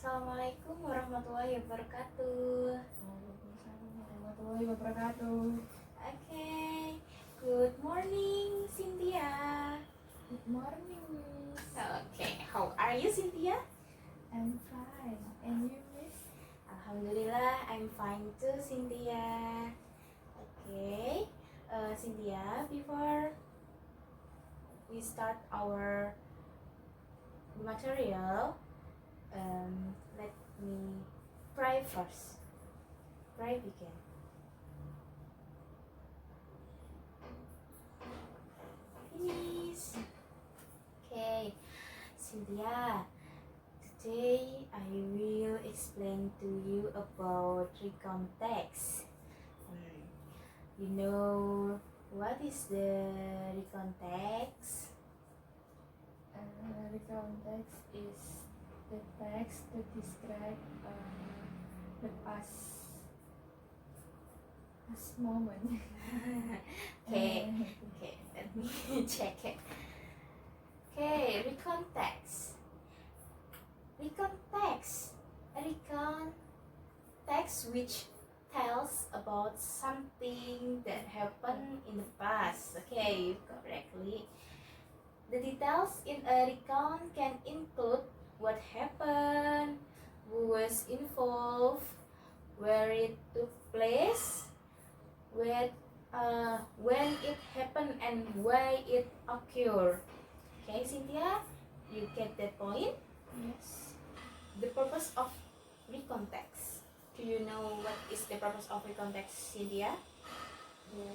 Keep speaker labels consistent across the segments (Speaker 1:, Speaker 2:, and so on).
Speaker 1: Assalamualaikum warahmatullahi wabarakatuh.
Speaker 2: Waalaikumsalam warahmatullahi wabarakatuh.
Speaker 1: Okay, good morning, Cynthia.
Speaker 2: Good morning, Miss.
Speaker 1: Okay, how are you, Cynthia?
Speaker 2: I'm fine. And you, Miss?
Speaker 1: Alhamdulillah, I'm fine too, Cynthia. Okay, Cynthia, before we start our material, let me pray first. Pray begin. Finish. Okay, Cynthia, today I will explain to you about recount text. You know what is the recount text?
Speaker 2: Recount text is the text that describe the past moment.
Speaker 1: Okay, let me check it. Okay, recount text. Recount text. A recount text which tells about something that happened in the past. Okay, correctly. The details in a recount can include what happened, who was involved, where it took place, when it happened, and why it occurred. Okay, Cynthia, you get that point?
Speaker 2: Yes.
Speaker 1: The purpose of recount text. Do you know what is the purpose of recount text, Cynthia?
Speaker 2: The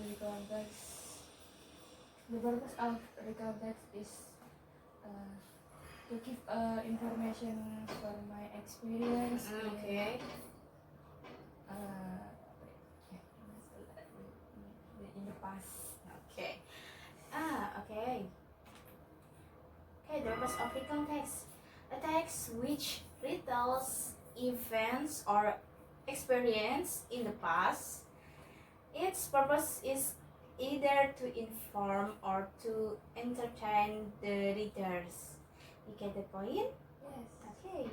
Speaker 2: recount text. The purpose of recount text is to give information for my experience
Speaker 1: Okay.
Speaker 2: In the past.
Speaker 1: Okay. Okay. Okay, the purpose of recount text. A text which retells events or experience in the past. Its purpose is either to inform or to entertain the readers. You get the point?
Speaker 2: Yes.
Speaker 1: Okay.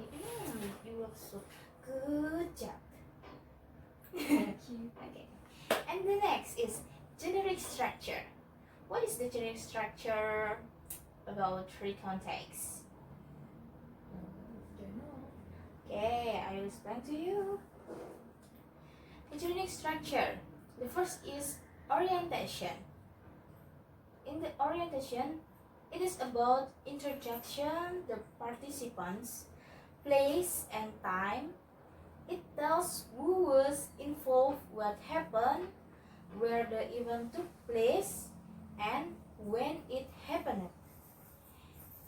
Speaker 1: You look so good job.
Speaker 2: Thank you.
Speaker 1: Okay. And the next is generic structure. What is the generic structure about recount text?
Speaker 2: Don't know.
Speaker 1: Okay, I will explain to you. The generic structure. The first is orientation. In the orientation, it is about introduction, the participants, place and time. It tells who was involved, what happened, where the event took place, and when it happened.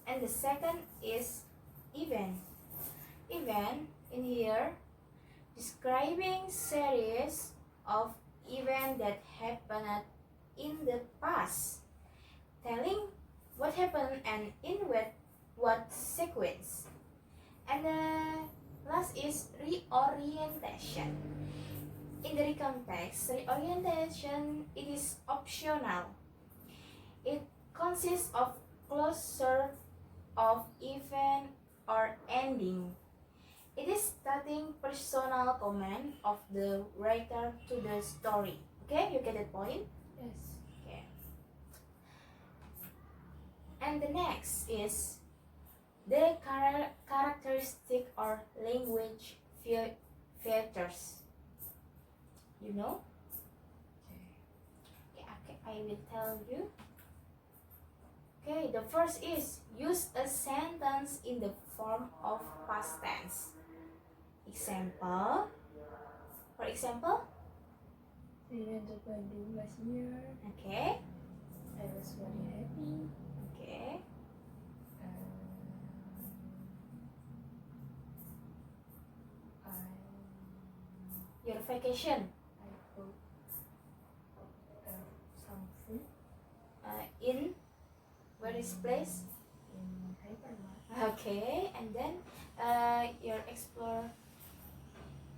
Speaker 1: And the second is event. Event in here describing series of events that happened in the past, telling what happened and in what sequence. And the last is reorientation. In the recount text, reorientation, it is optional. It consists of closure of event or ending. It is stating personal comment of the writer to the story. Okay, you get the point?
Speaker 2: Yes.
Speaker 1: Okay. And the next is the characteristic or language features. You know? Okay, I will tell you. Okay, the first is use a sentence in the form of past tense. Example. For example.
Speaker 2: Saya terpadu last year.
Speaker 1: Okay.
Speaker 2: I was very happy.
Speaker 1: Okay. Your vacation.
Speaker 2: I bought some food
Speaker 1: In where is place?
Speaker 2: in hypermarket.
Speaker 1: Okay, and then you're explore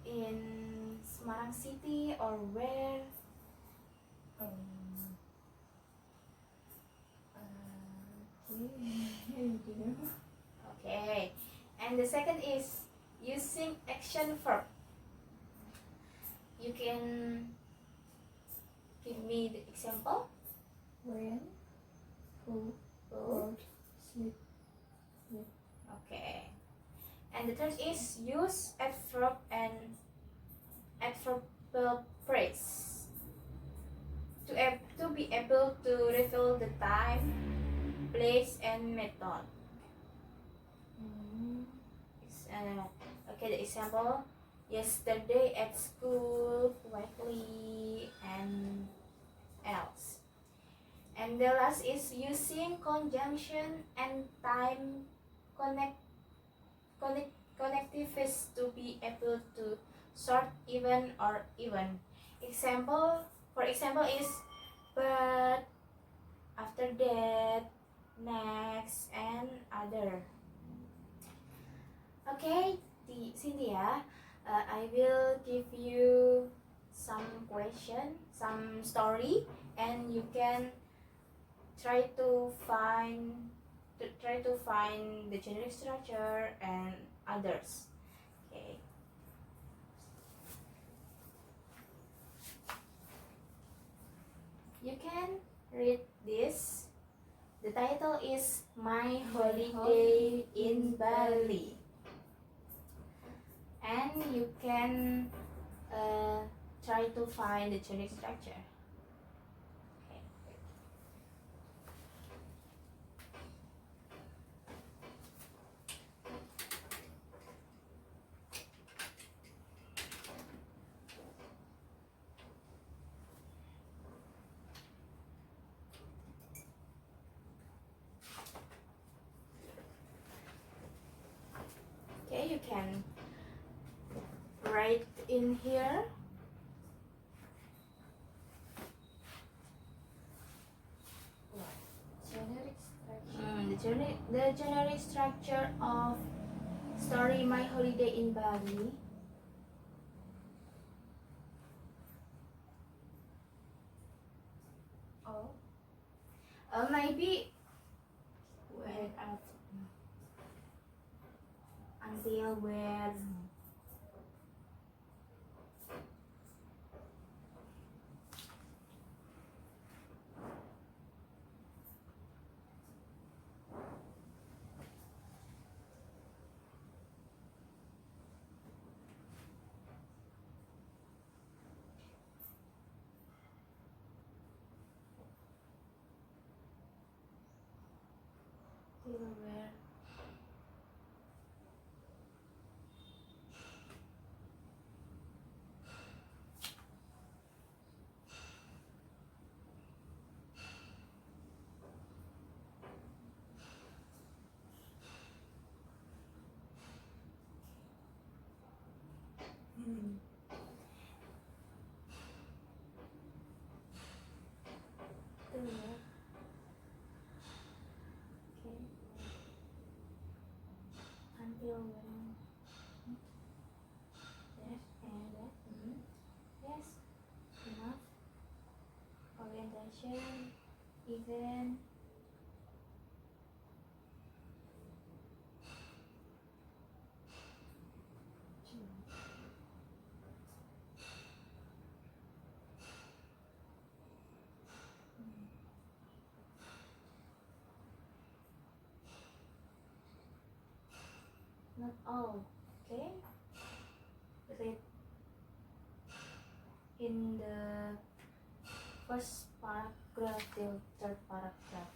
Speaker 1: in Semarang City or where?
Speaker 2: Okay.
Speaker 1: Okay, and And the second is using action verb. You can give me the example.
Speaker 2: When, who,
Speaker 1: Who?
Speaker 2: work, sleep.
Speaker 1: Okay. And the third is use adverb and adverbial phrase to be able to reveal the time, place, and method. Okay, the example: yesterday at school, quickly, and else. And the last is using conjunction and time connectives to be able to sort even or even. For example is but, after that, next, and other. Okay, Cynthia, I will give you some question, some story, and you can try to find the generic structure and others. Okay. You can read this. The title is My Holiday in Bali. And you can try to find the generic structure. Okay. Okay, you can write in here.
Speaker 2: Generic structure.
Speaker 1: The generic structure of story My Holiday in Bali.
Speaker 2: Oh,
Speaker 1: Maybe when until when till where till where. Okay. Until when. Yes, and that. Yes, enough. Orientation, event. Not all. Okay. Read in the first paragraph till third paragraph.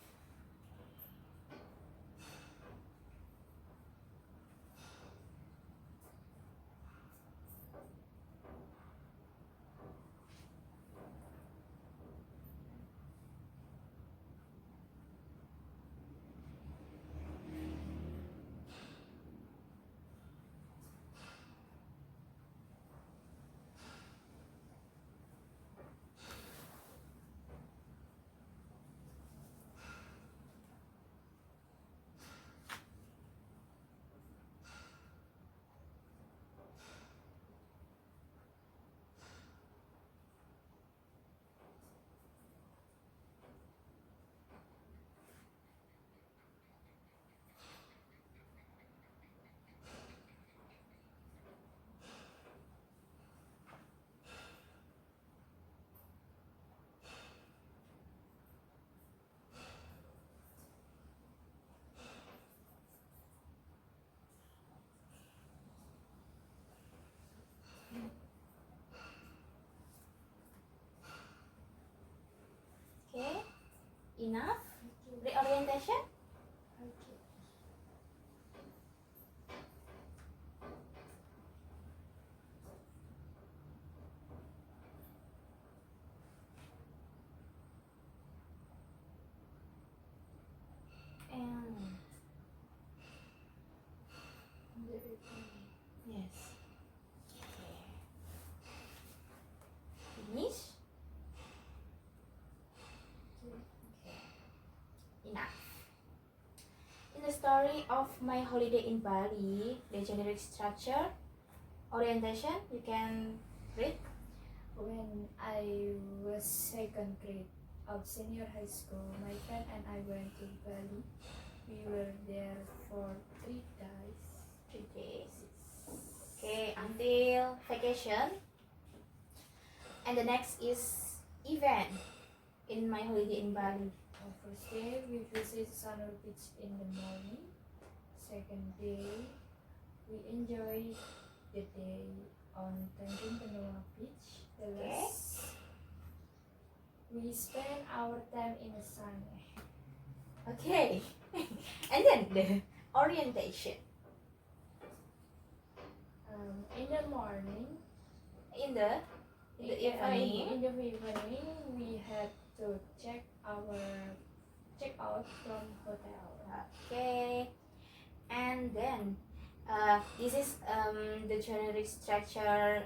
Speaker 1: Enough?
Speaker 2: Okay.
Speaker 1: Reorientation?
Speaker 2: Okay.
Speaker 1: And
Speaker 2: NUR IFANI.
Speaker 1: yes. Okay. Finish?
Speaker 2: Okay.
Speaker 1: Okay. Enough. In the story of my holiday in Bali, the generic structure, orientation, you can read.
Speaker 2: When I was second grade of senior high school, my friend and I went to Bali. We were there for 3 days.
Speaker 1: 3 days. Okay, until vacation. And the next is event in my holiday in Bali.
Speaker 2: On first day, we visit Sanur Beach in the morning. Second day, we enjoy the day on Tanjung Benoa Beach. The last, we spend our time in the sun.
Speaker 1: Okay. And then the orientation.
Speaker 2: In the morning,
Speaker 1: In the evening.
Speaker 2: in the evening, we had to check out from hotel.
Speaker 1: Okay. And then this is the generic structure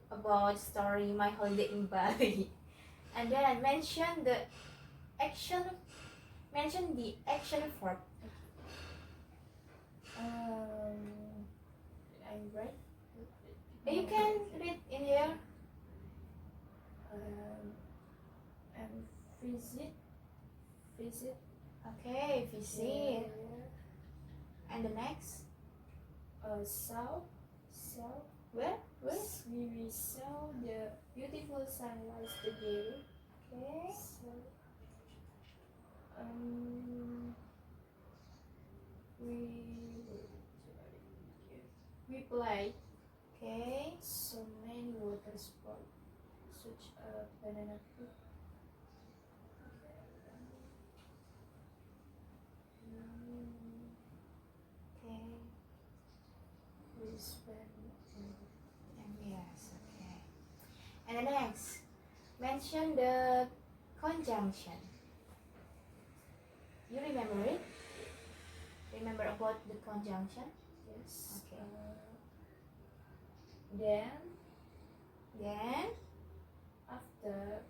Speaker 1: about story my holiday in Bali. And then mention the action verb.
Speaker 2: I write.
Speaker 1: You can read in here.
Speaker 2: And visit.
Speaker 1: Okay, visit. And the next,
Speaker 2: Saw.
Speaker 1: where?
Speaker 2: We saw the beautiful sunrise together.
Speaker 1: Okay.
Speaker 2: So, we played
Speaker 1: Okay.
Speaker 2: so many water sports, such a banana boat.
Speaker 1: Okay.
Speaker 2: We spent
Speaker 1: And yes. Okay. And the next, mention the conjunction. You remember it? Remember about the conjunction?
Speaker 2: yes.
Speaker 1: Okay.
Speaker 2: Then
Speaker 1: Then,
Speaker 2: after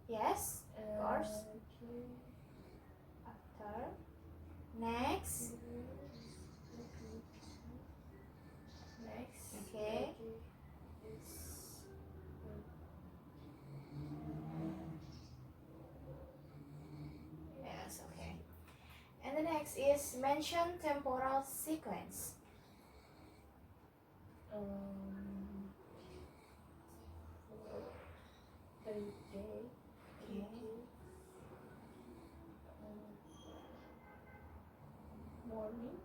Speaker 1: yes, of course.
Speaker 2: okay.
Speaker 1: After. Next.
Speaker 2: Next.
Speaker 1: Okay. Yes, okay. And the next is mention temporal sequence.
Speaker 2: Day.
Speaker 1: Okay.
Speaker 2: Morning.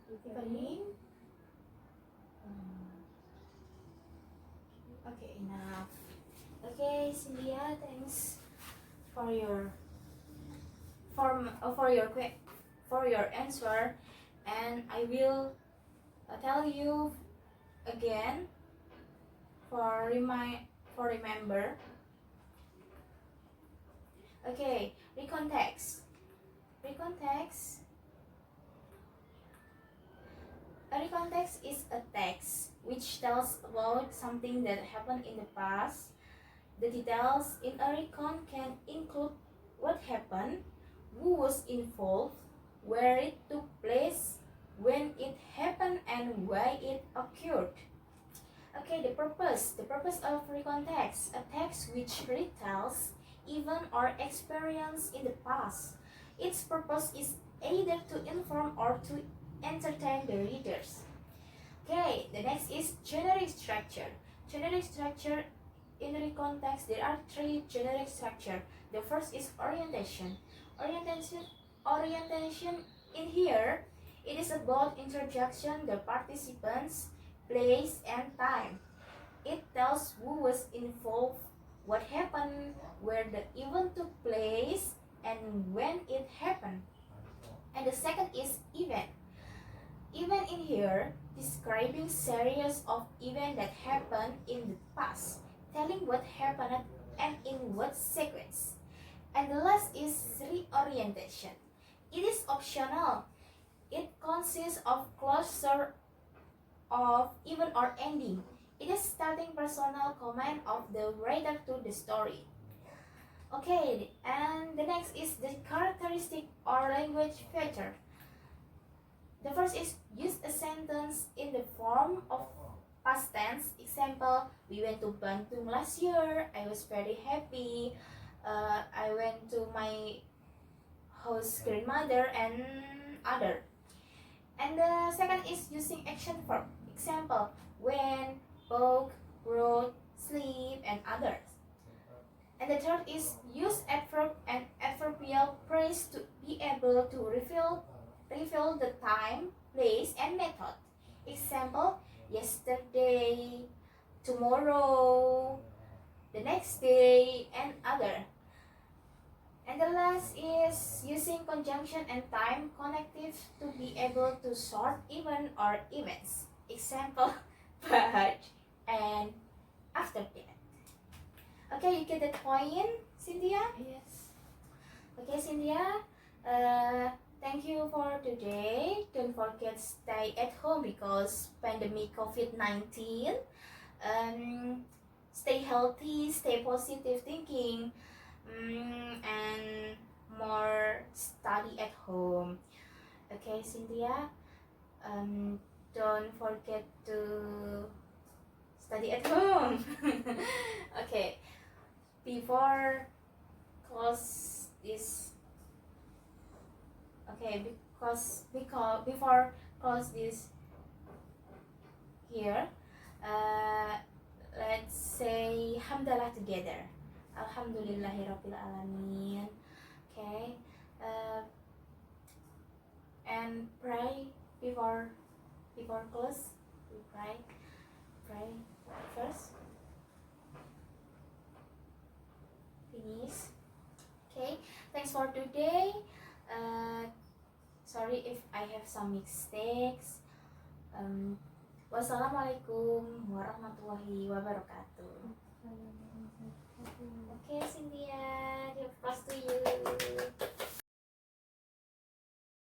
Speaker 1: Evening. Okay, enough. Okay, Cynthia, thanks for your for your answer, and I will tell you again for remember. Okay, recontext. A recontext is a text which tells about something that happened in the past. The details in a recon can include what happened, who was involved, where it took place, when it happened, and why it occurred. Okay, the purpose of recontext, a text which retells event or experience in the past. Its purpose is either to inform or to entertain the readers. Okay, the next is generic structure. Generic structure in the context, there are 3 generic structure. The first is orientation. Orientation in here, it is about introduction, the participants, place, and time. It tells who was involved, what happened, where the event took place, and when it happened. And the second is event. Event in here describing series of events that happened in the past, telling what happened and in what sequence. And the last is reorientation. It is optional. It consists of closure of event or ending. It is starting personal comment of the writer to the story. Okay, and the next is the characteristic or language feature. The first is use a sentence in the form of past tense. Example, we went to Bandung last year. I was very happy. I went to my host grandmother and other. And the second is using action verb. Example, went, spoke, wrote, sleep, and others. And the third is use adverb and adverbial phrase to be able to reveal the time, place, and method. Example, yesterday, tomorrow, the next day, and other. And the last is using conjunction and time connective to be able to sort event or events. Example, but and after that. Okay, you get the point, Cynthia?
Speaker 2: Yes.
Speaker 1: Okay, Cynthia. Thank you for today. Don't forget stay at home because pandemic COVID-19. Stay healthy, stay positive thinking, and more study at home. Okay, Cynthia. Don't forget to study at home. Okay. Before close this, okay, because before close this here, let's say hamdalah together. Alhamdulillahirabbil alamin. Okay, and pray before close. We pray first. Finish. Okay, thanks for today. Sorry if I have some mistakes. Wassalamualaikum warahmatullahi wabarakatuh. Okay, Cynthia.